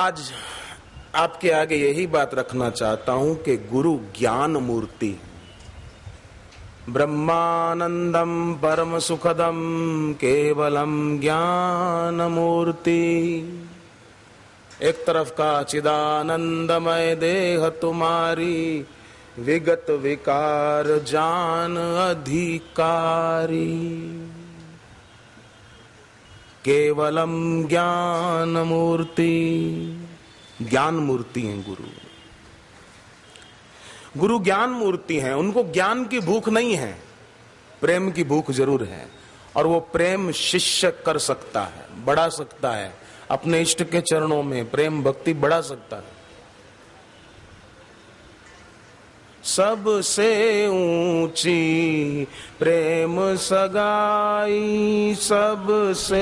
आज आपके आगे यही बात रखना चाहता हूं कि गुरु ज्ञान मूर्ति, ब्रह्मानंदम परम सुखदम केवलम ज्ञान मूर्ति। एक तरफ का चिदानंदमय देह तुम्हारी, विगत विकार जान अधिकारी। केवलम ज्ञान मूर्ति, ज्ञान मूर्ति हैं गुरु। गुरु ज्ञान मूर्ति हैं, उनको ज्ञान की भूख नहीं है, प्रेम की भूख जरूर है। और वो प्रेम शिष्य कर सकता है, बढ़ा सकता है, अपने इष्ट के चरणों में प्रेम भक्ति बढ़ा सकता है। सबसे ऊंची प्रेम सगाई, सबसे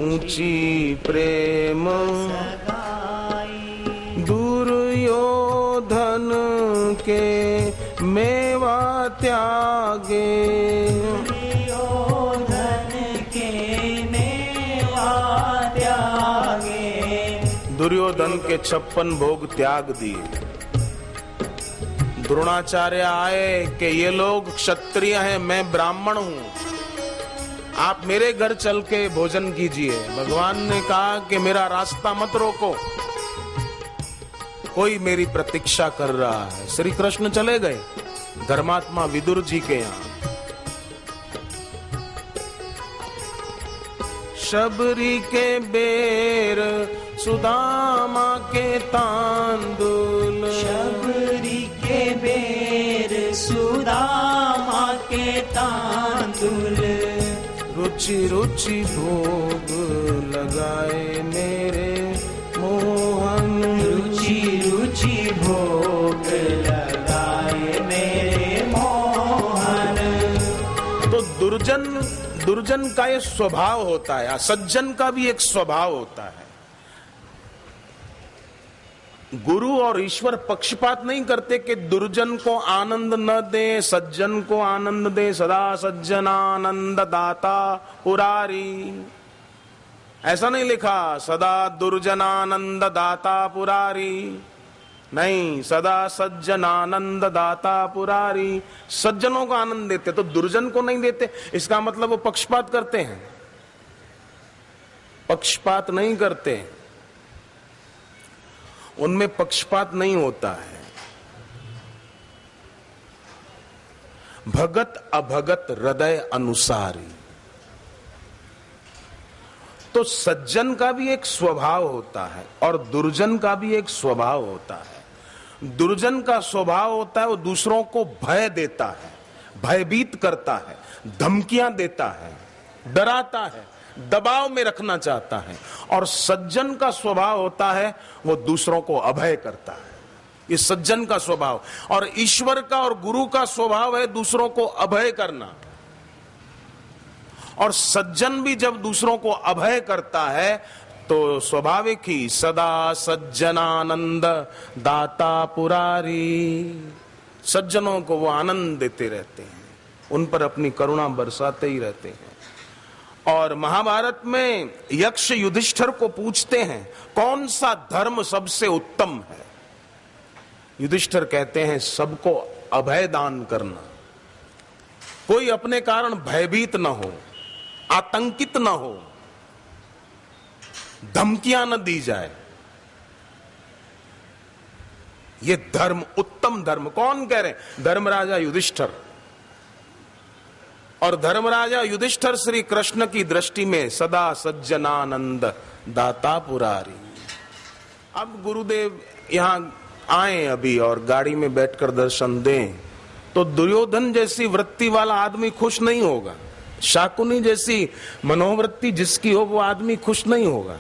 ऊंची प्रेम सगाई। दुर्योधन के मेवा त्यागे, दुर्योधन के मेवा त्यागे। दुर्योधन के 56 भोग त्याग दिए। द्रोणाचार्य आए कि ये लोग क्षत्रिय हैं, मैं ब्राह्मण हूं, आप मेरे घर चल के भोजन कीजिए। भगवान ने कहा कि मेरा रास्ता मत रोको, कोई मेरी प्रतीक्षा कर रहा है। श्री कृष्ण चले गए धर्मात्मा विदुर जी के यहां। शबरी के बेर सुदामा के तांदुल, शबरी के बेर सुदामा के तांदुल। रुचि रुचि भोग लगाए मेरे मोहन, रुचि रुचि भोग लगाए मेरे मोहन। तो दुर्जन का ये स्वभाव होता है, सज्जन का भी एक स्वभाव होता है। गुरु और ईश्वर पक्षपात नहीं करते कि दुर्जन को आनंद न दे, सज्जन को आनंद दे। सदा सज्जनानंद दाता पुरारी, ऐसा नहीं लिखा सदा दुर्जनानंद दाता पुरारी, नहीं, सदा सज्जनानंद दाता पुरारी। सज्जनों को आनंद देते तो दुर्जन को नहीं देते, इसका मतलब वो पक्षपात करते हैं। पक्षपात नहीं करते, उनमें पक्षपात नहीं होता है। भगत अभगत हृदय अनुसारी। तो सज्जन का भी एक स्वभाव होता है और दुर्जन का भी एक स्वभाव होता है। दुर्जन का स्वभाव होता है वो दूसरों को भय देता है, भयभीत करता है, धमकियां देता है, डराता है, दबाव में रखना चाहता है। और सज्जन का स्वभाव होता है वो दूसरों को अभय करता है। ये सज्जन का स्वभाव। और ईश्वर का और गुरु का स्वभाव है दूसरों को अभय करना। और सज्जन भी जब दूसरों को अभय करता है तो स्वाभाविक ही सदा सज्जनानंद दाता पुरारी। सज्जनों को वो आनंद देते रहते हैं, उन पर अपनी करुणा बरसाते ही रहते हैं। और महाभारत में यक्ष युधिष्ठिर को पूछते हैं कौन सा धर्म सबसे उत्तम है। युधिष्ठिर कहते हैं सबको अभय दान करना, कोई अपने कारण भयभीत न हो, आतंकित न हो, धमकियां न दी जाए। ये धर्म उत्तम धर्म। कौन कह रहे हैं? धर्मराजा युधिष्ठिर। और धर्मराजा युधिष्ठिर श्री कृष्ण की दृष्टि में सदा सज्जनानंद दाता पुरारी। अब गुरुदेव यहां आए अभी और गाड़ी में बैठकर दर्शन दें तो दुर्योधन जैसी वृत्ति वाला आदमी खुश नहीं होगा, शाकुनी जैसी मनोवृत्ति जिसकी हो वो आदमी खुश नहीं होगा।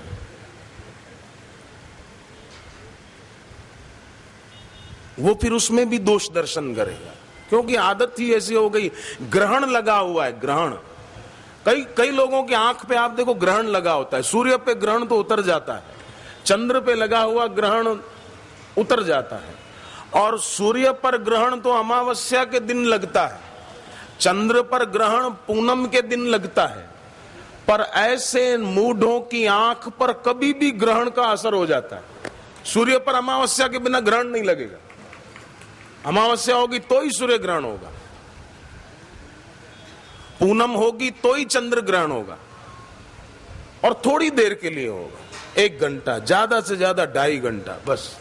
वो फिर उसमें भी दोष दर्शन करेगा, क्योंकि आदत ही ऐसी हो गई। ग्रहण लगा हुआ है, ग्रहण। कई लोगों की आंख पे आप देखो ग्रहण लगा होता है। सूर्य पे ग्रहण तो उतर जाता है, चंद्र पे लगा हुआ ग्रहण उतर जाता है। और सूर्य पर ग्रहण तो अमावस्या के दिन लगता है, चंद्र पर ग्रहण पूनम के दिन लगता है, पर ऐसे मूढ़ों की आंख पर कभी भी ग्रहण का असर हो जाता है। सूर्य पर अमावस्या के बिना ग्रहण नहीं लगेगा, अमावस्या होगी तो ही सूर्य ग्रहण होगा, पूनम होगी तो ही चंद्र ग्रहण होगा, और थोड़ी देर के लिए होगा, 1 घंटा, ज्यादा से ज्यादा 2.5 घंटा बस।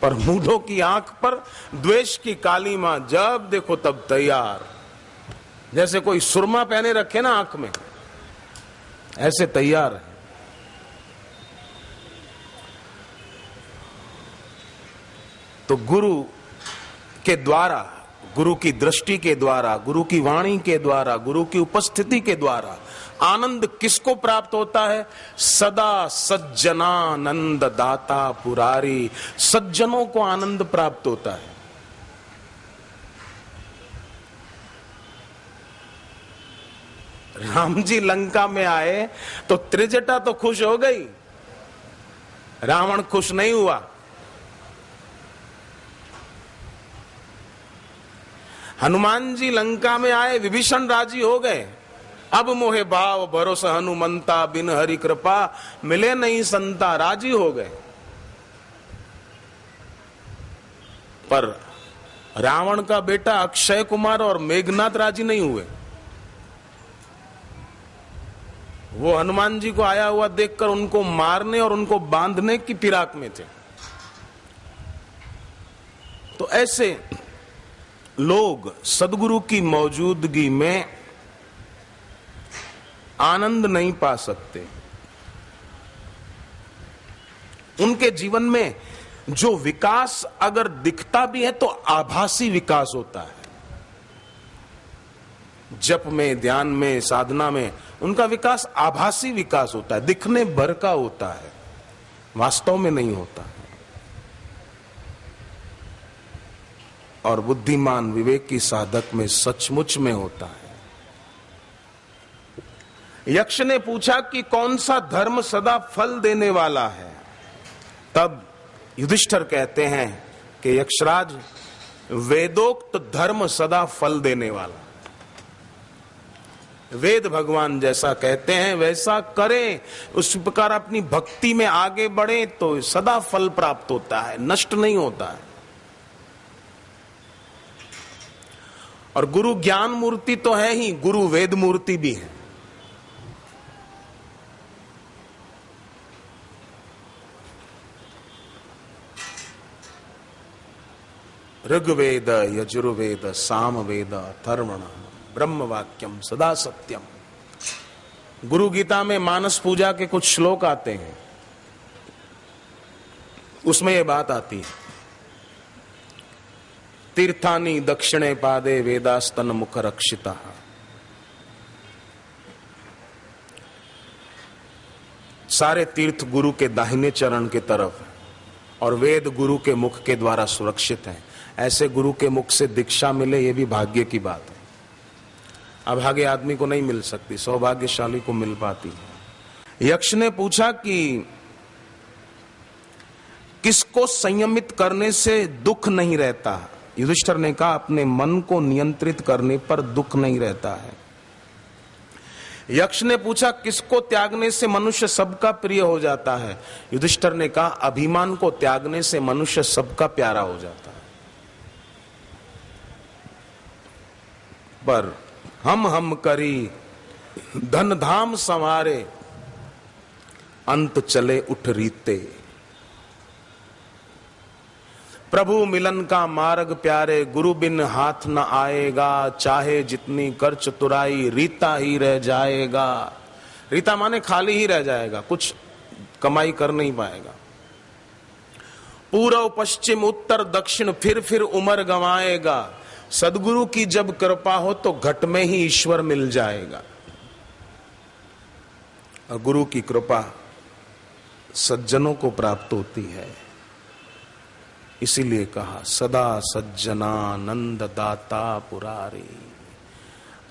पर मूढ़ों की आंख पर द्वेष की काली मां जब देखो तब तैयार, जैसे कोई सुरमा पहने रखे ना आंख में, ऐसे तैयार है। तो गुरु के द्वारा, गुरु की दृष्टि के द्वारा, गुरु की वाणी के द्वारा, गुरु की उपस्थिति के द्वारा आनंद किसको प्राप्त होता है? सदा सज्जनानंद दाता पुरारी, सज्जनों को आनंद प्राप्त होता है। राम जी लंका में आए तो त्रिजटा तो खुश हो गई, रावण खुश नहीं हुआ। हनुमान जी लंका में आए, विभीषण राजी हो गए, अब मोहे भाव भरोसा हनुमंता, बिन हरि कृपा मिले नहीं संता, राजी हो गए। पर रावण का बेटा अक्षय कुमार और मेघनाथ राजी नहीं हुए। वो हनुमान जी को आया हुआ देखकर उनको मारने और उनको बांधने की फिराक में थे। तो ऐसे लोग सदगुरु की मौजूदगी में आनंद नहीं पा सकते। उनके जीवन में जो विकास अगर दिखता भी है तो आभासी विकास होता है। जप में, ध्यान में, साधना में उनका विकास आभासी विकास होता है, दिखने भर का होता है, वास्तव में नहीं होता। और बुद्धिमान विवेकी साधक में सचमुच में होता है। यक्ष ने पूछा कि कौन सा धर्म सदा फल देने वाला है? तब युधिष्ठिर कहते हैं कि यक्षराज, वेदोक्त धर्म सदा फल देने वाला। वेद भगवान जैसा कहते हैं वैसा करें, उस प्रकार अपनी भक्ति में आगे बढ़े तो सदा फल प्राप्त होता है, नष्ट नहीं होता है। और गुरु ज्ञान मूर्ति तो है ही, गुरु वेद मूर्ति भी है। ऋग्वेद, यजुर्वेद, सामवेद, अथर्वण, ब्रह्म वाक्यम सदा सत्यम। गुरु गीता में मानस पूजा के कुछ श्लोक आते हैं, उसमें यह बात आती है, तीर्थानि दक्षिणे पादे वेदास्तन मुख रक्षिता। सारे तीर्थ गुरु के दाहिने चरण के तरफ और वेद गुरु के मुख के द्वारा सुरक्षित हैं। ऐसे गुरु के मुख से दीक्षा मिले, ये भी भाग्य की बात है। अभागे आदमी को नहीं मिल सकती, सौभाग्यशाली को मिल पाती है। यक्ष ने पूछा कि किसको संयमित करने से दुख नहीं रहता? युधिष्ठिर ने कहा, अपने मन को नियंत्रित करने पर दुख नहीं रहता है। यक्ष ने पूछा, किसको त्यागने से मनुष्य सबका प्रिय हो जाता है? युधिष्ठिर ने कहा, अभिमान को त्यागने से मनुष्य सबका प्यारा हो जाता है। पर हम करी धन धाम संवारे, अंत चले उठ रीते। प्रभु मिलन का मार्ग प्यारे, गुरु बिन हाथ न आएगा, चाहे जितनी कर चतुराई रीता ही रह जाएगा। रीता माने खाली ही रह जाएगा, कुछ कमाई कर नहीं पाएगा। पूर्व पश्चिम उत्तर दक्षिण फिर उम्र गंवाएगा। सदगुरु की जब कृपा हो तो घट में ही ईश्वर मिल जाएगा। और गुरु की कृपा सज्जनों को प्राप्त होती है। इसीलिए कहा, सदा सज्जनानंद दाता पुरारी।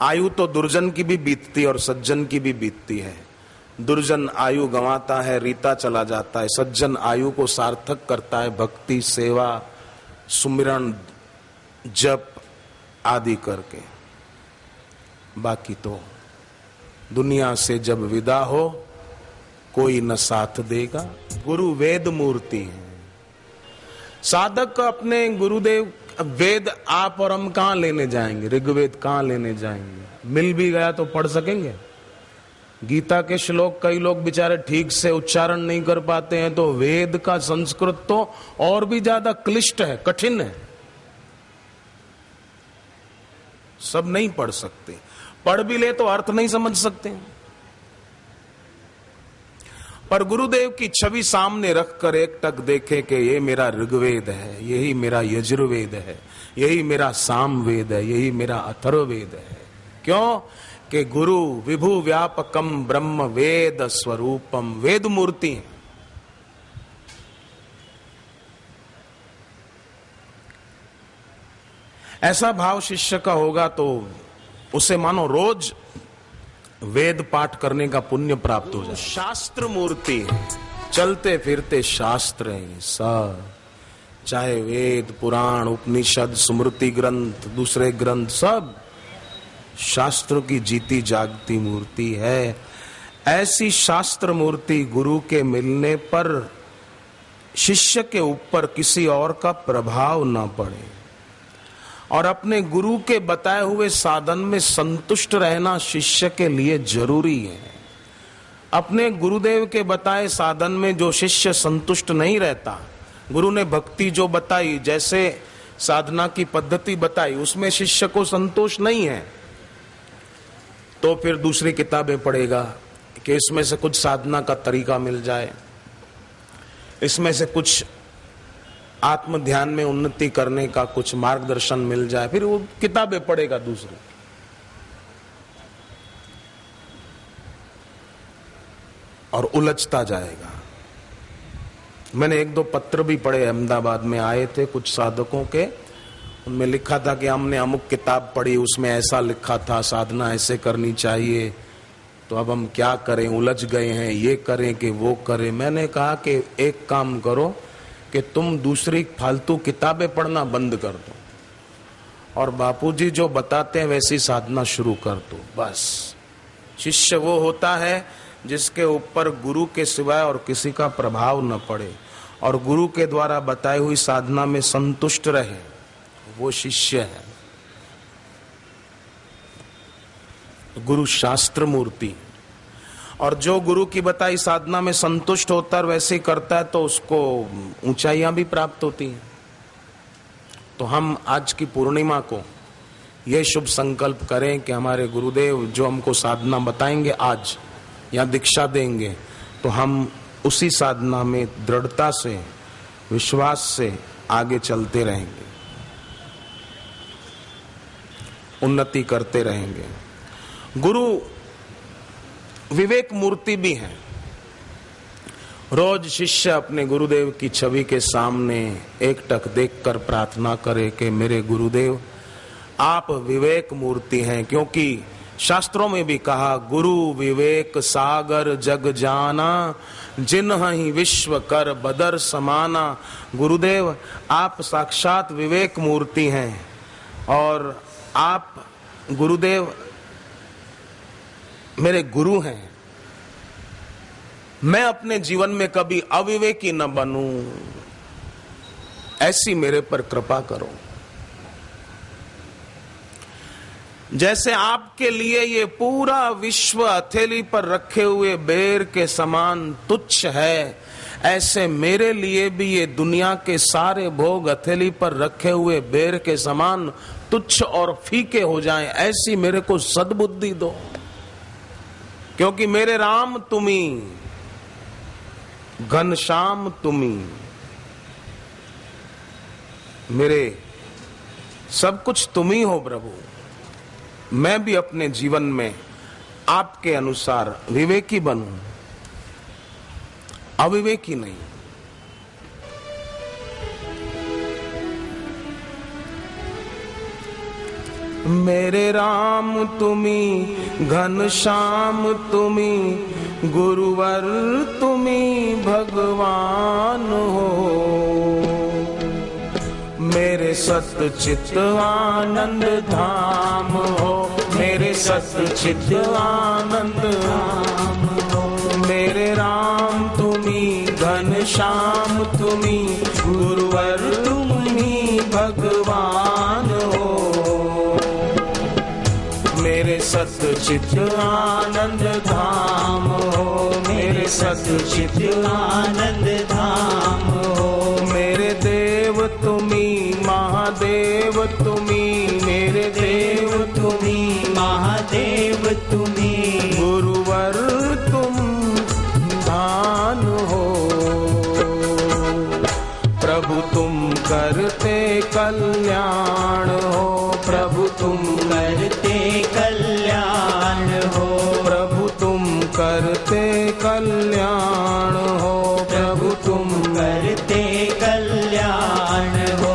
आयु तो दुर्जन की भी बीतती और सज्जन की भी बीतती है। दुर्जन आयु गंवाता है, रीता चला जाता है। सज्जन आयु को सार्थक करता है, भक्ति, सेवा, सुमिरन, जप आदि करके। बाकी तो दुनिया से जब विदा हो कोई न साथ देगा। गुरु वेद मूर्ति है। साधक अपने गुरुदेव, वेद आप और हम कहां लेने जाएंगे, ऋग्वेद कहां लेने जाएंगे, मिल भी गया तो पढ़ सकेंगे। गीता के श्लोक कई लोग बेचारे ठीक से उच्चारण नहीं कर पाते हैं, तो वेद का संस्कृत तो और भी ज्यादा क्लिष्ट है, कठिन है, सब नहीं पढ़ सकते। पढ़ भी ले तो अर्थ नहीं समझ सकते। पर गुरुदेव की छवि सामने रखकर एक टक देखे कि ये मेरा ऋग्वेद है, यही मेरा यजुर्वेद है, यही मेरा सामवेद है, यही मेरा अथर्ववेद है। क्यों कि गुरु विभु व्यापकम ब्रह्म वेद स्वरूपम, वेद मूर्ति है। ऐसा भाव शिष्य का होगा तो उसे मानो रोज वेद पाठ करने का पुण्य प्राप्त हो जाए। शास्त्र मूर्ति है, चलते फिरते शास्त्र है सब, चाहे वेद पुराण उपनिषद स्मृति ग्रंथ दूसरे ग्रंथ, सब शास्त्रों की जीती जागती मूर्ति है। ऐसी शास्त्र मूर्ति गुरु के मिलने पर शिष्य के ऊपर किसी और का प्रभाव न पड़े और अपने गुरु के बताए हुए साधन में संतुष्ट रहना शिष्य के लिए जरूरी है। अपने गुरुदेव के बताए साधन में जो शिष्य संतुष्ट नहीं रहता, गुरु ने भक्ति जो बताई, जैसे साधना की पद्धति बताई, उसमें शिष्य को संतोष नहीं है, तो फिर दूसरी किताबें पढ़ेगा कि इसमें से कुछ साधना का तरीका मिल जाए, इसमें से कुछ आत्म ध्यान में उन्नति करने का कुछ मार्गदर्शन मिल जाए, फिर वो किताबें पढ़ेगा दूसरी। और उलझता जाएगा। मैंने एक दो पत्र भी पढ़े, अहमदाबाद में आए थे कुछ साधकों के, उनमें लिखा था कि हमने अमुक किताब पढ़ी, उसमें ऐसा लिखा था साधना ऐसे करनी चाहिए, तो अब हम क्या करें, उलझ गए हैं, ये करें कि वो करें। मैंने कहा कि एक काम करो कि तुम दूसरी फालतू किताबें पढ़ना बंद कर दो और बापूजी जो बताते हैं वैसी साधना शुरू कर दो। बस शिष्य वो होता है जिसके ऊपर गुरु के सिवाय और किसी का प्रभाव न पड़े और गुरु के द्वारा बताई हुई साधना में संतुष्ट रहे, वो शिष्य है। गुरु शास्त्र मूर्ति, और जो गुरु की बताई साधना में संतुष्ट होता है और वैसे ही करता है तो उसको ऊंचाइयां भी प्राप्त होती हैं। तो हम आज की पूर्णिमा को यह शुभ संकल्प करें कि हमारे गुरुदेव जो हमको साधना बताएंगे आज या दीक्षा देंगे, तो हम उसी साधना में दृढ़ता से विश्वास से आगे चलते रहेंगे, उन्नति करते रहेंगे। गुरु विवेक मूर्ति भी है। रोज शिष्य अपने गुरुदेव की छवि के सामने एकटक देखकर प्रार्थना करे कि मेरे गुरुदेव आप विवेक मूर्ति हैं, क्योंकि शास्त्रों में भी कहा गुरु विवेक सागर जग जाना जिन्हि विश्व कर बदर समाना। गुरुदेव आप साक्षात विवेक मूर्ति हैं और आप गुरुदेव मेरे गुरु हैं। मैं अपने जीवन में कभी अविवेकी न बनूं, ऐसी मेरे पर कृपा करो। जैसे आपके लिए ये पूरा विश्व हथेली पर रखे हुए बेर के समान तुच्छ है, ऐसे मेरे लिए भी ये दुनिया के सारे भोग हथेली पर रखे हुए बेर के समान तुच्छ और फीके हो जाएं, ऐसी मेरे को सद्बुद्धि दो। क्योंकि मेरे राम तुम्ही, घनश्याम तुम्ही, मेरे सब कुछ तुम ही हो प्रभु। मैं भी अपने जीवन में आपके अनुसार विवेकी बनूं, अविवेकी नहीं। मेरे राम तुम्ही, घनश्याम तुम्ही, गुरुवर तुम्ही भगवान हो। मेरे सत चित आनंद धाम हो, मेरे सच्चिद आनंद धाम हो। मेरे राम तुम्ही घनश्याम तुम्ही, गुरुवर तुम्ही भगवान हो। मेरे सच्चिद आनंद धाम हो, मेरे सच्चिद आनंद धाम हो। मेरे देव तुम्ही महादेव तुम्ही, मेरे देव तुम्ही महादेव तुम्ही, गुरुवर तुम दान हो। प्रभु तुम करते कल्याण हो, प्रभु तुम करते कल्याण हो, प्रभु तुम करते कल्याण हो, प्रभु तुम करते कल्याण हो।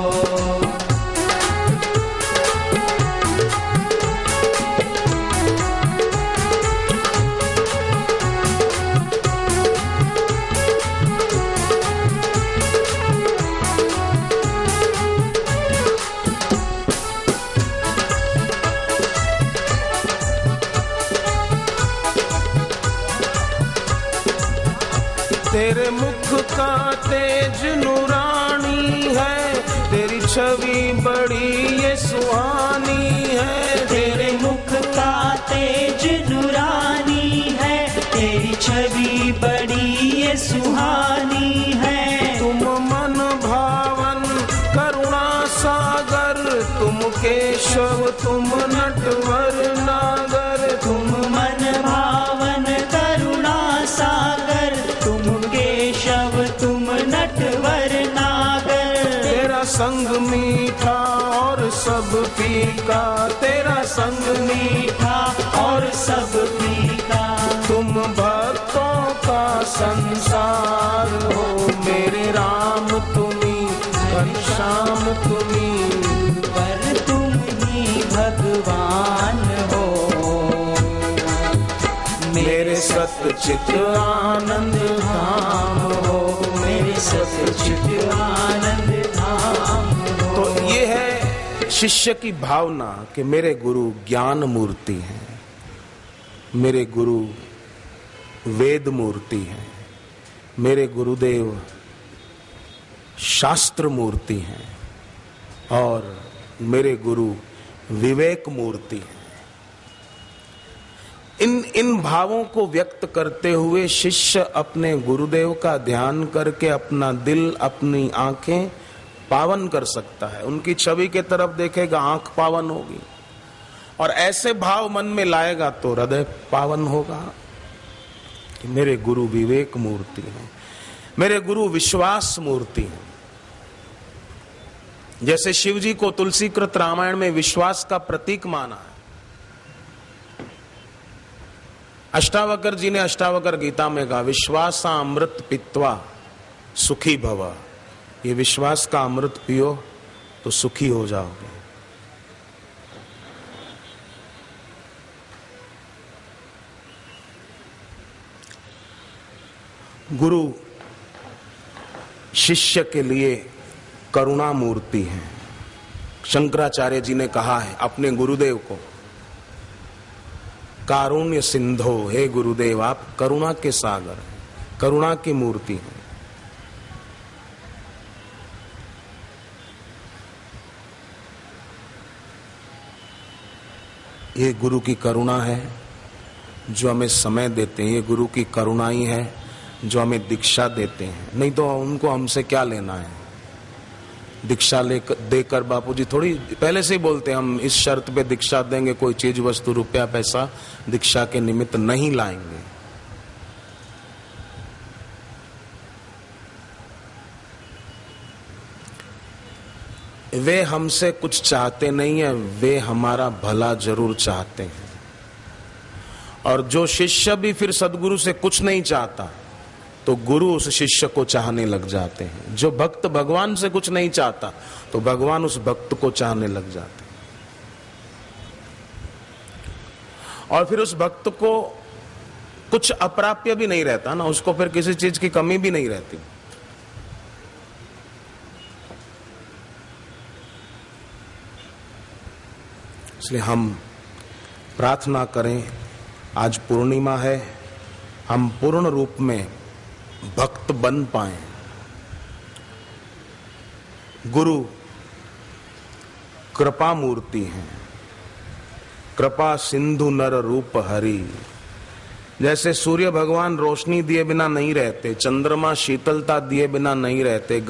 तेरे मुख का तेज नूरानी है, तेरी छवि बड़ी ये सुहानी है। तेरे मुख का तेज नूरानी है, तेरी छवि बड़ी ये सुहानी है। तुम मन भावन करुणा सागर, तुम केशव तुम नटवर नागर। तुम मन भावन करुणा सागर, तुम केशव तुम नटवर नागर। तेरा संग मीठा और सब फीका, तेरा संग मीठा और सब फीका। तुम भक्तों का संसार हो। मेरे राम तुम्ही घनश्याम तुम्ही, पर तुम ही भगवान हो। मेरे सच्चिद आनंद धाम हो, मेरे सच्चिद आनंद धाम हो। तो ये है शिष्य की भावना कि मेरे गुरु ज्ञान मूर्ति हैं, मेरे गुरु वेद मूर्ति हैं, मेरे गुरुदेव शास्त्र मूर्ति हैं और मेरे गुरु विवेक मूर्ति हैं। इन भावों को व्यक्त करते हुए शिष्य अपने गुरुदेव का ध्यान करके अपना दिल अपनी आंखें पावन कर सकता है। उनकी छवि के तरफ देखेगा, आंख पावन होगी और ऐसे भाव मन में लाएगा तो हृदय पावन होगा कि मेरे गुरु विवेक मूर्ति हैं, मेरे गुरु विश्वास मूर्ति हैं। जैसे शिव जी को तुलसीकृत रामायण में विश्वास का प्रतीक माना है। अष्टावकर जी ने अष्टावकर गीता में कहा, विश्वासा अमृत पीत्वा सुखी भव। ये विश्वास का अमृत पियो तो सुखी हो जाओगे। गुरु शिष्य के लिए करुणा मूर्ति है। शंकराचार्य जी ने कहा है अपने गुरुदेव को, कारुण्य सिंधो, हे गुरुदेव आप करुणा के सागर, करुणा की मूर्ति है। ये गुरु की करुणा है जो हमें समय देते हैं, ये गुरु की करुणा ही है जो हमें दीक्षा देते हैं। नहीं तो उनको हमसे क्या लेना है। दीक्षा देकर बापूजी थोड़ी पहले से ही बोलते हैं, हम इस शर्त पे दीक्षा देंगे, कोई चीज वस्तु रुपया पैसा दीक्षा के निमित्त नहीं लाएंगे। वे हमसे कुछ चाहते नहीं है, वे हमारा भला जरूर चाहते हैं। और जो शिष्य भी फिर सदगुरु से कुछ नहीं चाहता तो गुरु उस शिष्य को चाहने लग जाते हैं। जो भक्त भगवान से कुछ नहीं चाहता तो भगवान उस भक्त को चाहने लग जाते हैं। और फिर उस भक्त को कुछ अप्राप्य भी नहीं रहता ना, उसको फिर किसी चीज की कमी भी नहीं रहती। इसलिए हम प्रार्थना करें, आज पूर्णिमा है, हम पूर्ण रूप में भक्त बन पाएं। गुरु कृपा मूर्ति हैं, कृपा सिंधु नर रूप हरि। जैसे सूर्य भगवान रोशनी दिए बिना नहीं रहते, चंद्रमा शीतलता दिए बिना नहीं रहते,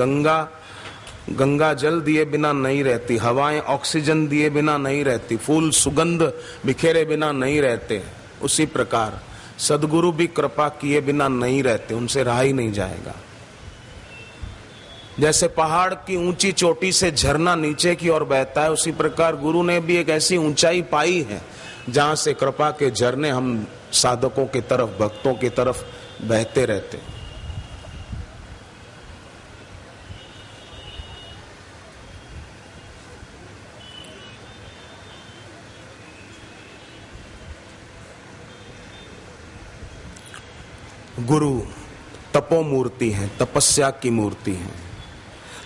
गंगा जल दिए बिना नहीं रहती, हवाएं ऑक्सीजन दिए बिना नहीं रहती, फूल सुगंध बिखेरे बिना नहीं रहते, उसी प्रकार सदगुरु भी कृपा किए बिना नहीं रहते, उनसे रहा ही नहीं जाएगा। जैसे पहाड़ की ऊंची चोटी से झरना नीचे की ओर बहता है, उसी प्रकार गुरु ने भी एक ऐसी ऊंचाई पाई है जहां से कृपा के झरने हम साधकों की तरफ, भक्तों की तरफ बहते रहते। गुरु तपो मूर्ति है, तपस्या की मूर्ति है।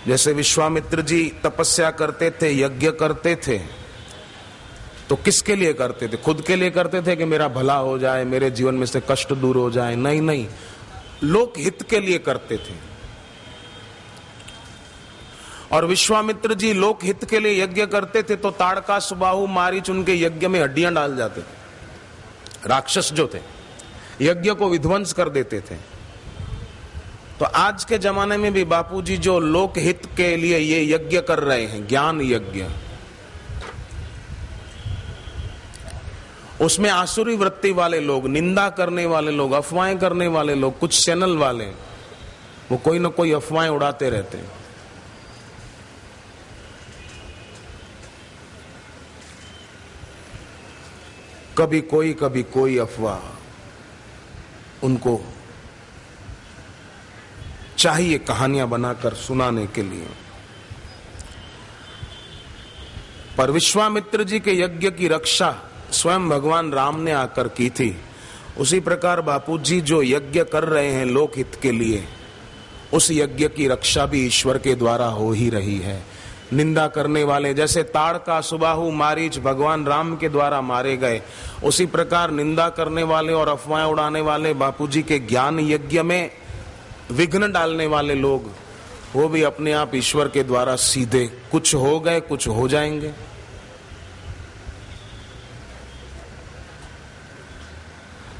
जैसे विश्वामित्र जी तपस्या करते थे, यज्ञ करते थे, तो किसके लिए करते थे? खुद के लिए करते थे कि मेरा भला हो जाए, मेरे जीवन में से कष्ट दूर हो जाए? नहीं नहीं, लोक हित के लिए करते थे। और विश्वामित्र जी लोक हित के लिए यज्ञ करते थे तो ताड़का, सुबाहु, मारीच उनके यज्ञ में हड्डियां डाल जाते थे। राक्षस जो थे यज्ञ को विध्वंस कर देते थे। तो आज के जमाने में भी बापूजी जो लोक हित के लिए ये यज्ञ कर रहे हैं, ज्ञान यज्ञ, उसमें आसुरी वृत्ति वाले लोग, निंदा करने वाले लोग, अफवाहें करने वाले लोग, कुछ चैनल वाले, वो कोई ना कोई अफवाहें उड़ाते रहते हैं। कभी कोई अफवाह उनको चाहिए कहानियां बनाकर सुनाने के लिए। पर विश्वामित्र जी के यज्ञ की रक्षा स्वयं भगवान राम ने आकर की थी। उसी प्रकार बापूजी जो यज्ञ कर रहे हैं लोकहित के लिए, उस यज्ञ की रक्षा भी ईश्वर के द्वारा हो ही रही है। निंदा करने वाले, जैसे ताड़का, सुबाहु, मारीच भगवान राम के द्वारा मारे गए, उसी प्रकार निंदा करने वाले और अफवाहें उड़ाने वाले, बापूजी के ज्ञान यज्ञ में विघ्न डालने वाले लोग, वो भी अपने आप ईश्वर के द्वारा सीधे कुछ हो गए, कुछ हो जाएंगे।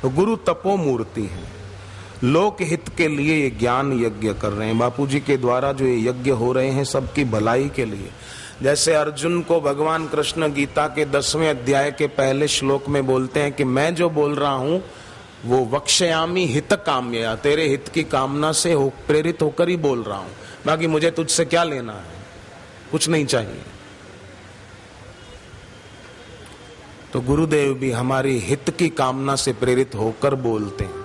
तो गुरु तपो मूर्ति है, लोक हित के लिए ये ज्ञान यज्ञ कर रहे हैं। बापूजी के द्वारा जो ये यज्ञ हो रहे हैं सबकी भलाई के लिए। जैसे अर्जुन को भगवान कृष्ण गीता के 10वें अध्याय के पहले श्लोक में बोलते हैं कि मैं जो बोल रहा हूं वो वक्ष्यामि हित काम्यया, तेरे हित की कामना से प्रेरित होकर ही बोल रहा हूं, बाकी मुझे तुझसे क्या लेना है, कुछ नहीं चाहिए। तो गुरुदेव भी हमारी हित की कामना से प्रेरित होकर बोलते हैं।